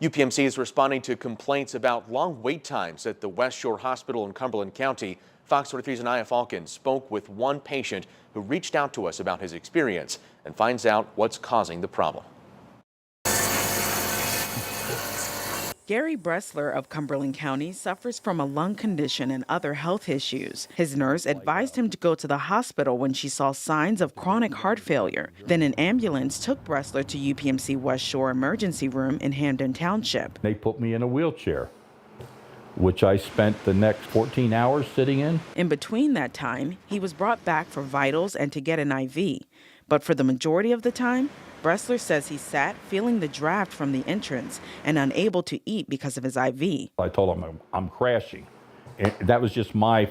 UPMC is responding to complaints about long wait times at the West Shore Hospital in Cumberland County. Fox 43's Anaya Falcon spoke with one patient who reached out to us about his experience and finds out what's causing the problem. Gary Bressler of Cumberland County suffers from a lung condition and other health issues. His nurse advised him to go to the hospital when she saw signs of chronic heart failure. Then an ambulance took Bressler to UPMC West Shore emergency room in Hampden Township. They put me in a wheelchair, which I spent the next 14 hours sitting in. In between that time, he was brought back for vitals and to get an IV. But for the majority of the time, Bressler says he sat feeling the draft from the entrance and unable to eat because of his IV. I told him I'm crashing. And that was just my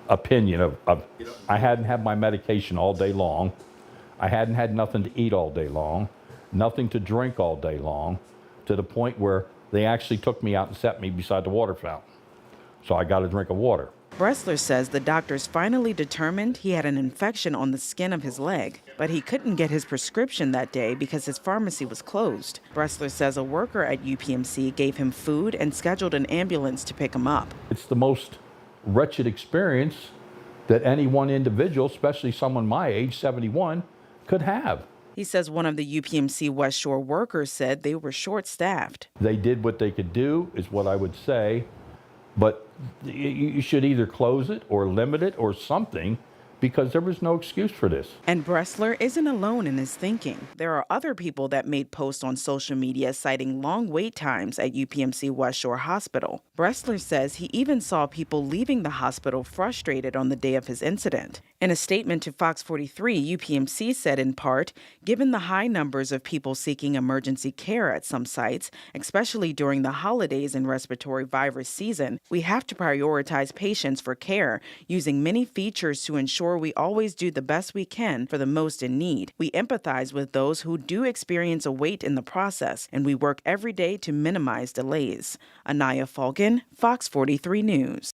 opinion of I hadn't had my medication all day long. I hadn't had nothing to eat all day long, nothing to drink all day long, to the point where they actually took me out and set me beside the water fountain. So I got a drink of water. Bressler says the doctors finally determined he had an infection on the skin of his leg, but he couldn't get his prescription that day because his pharmacy was closed. Bressler says a worker at UPMC gave him food and scheduled an ambulance to pick him up. It's the most wretched experience that any one individual, especially someone my age, 71, could have. He says one of the UPMC West Shore workers said they were short-staffed. They did what they could do, is what I would say, but you should either close it or limit it or something, because there was no excuse for this. And Bressler isn't alone in his thinking. There are other people that made posts on social media citing long wait times at UPMC West Shore Hospital. Bressler says he even saw people leaving the hospital frustrated on the day of his incident. In a statement to Fox 43, UPMC said in part, given the high numbers of people seeking emergency care at some sites, especially during the holidays and respiratory virus season, we have to prioritize patients for care using many features to ensure we always do the best we can for the most in need. We empathize with those who do experience a wait in the process, and we work every day to minimize delays. Anaya Falcon, Fox 43 News.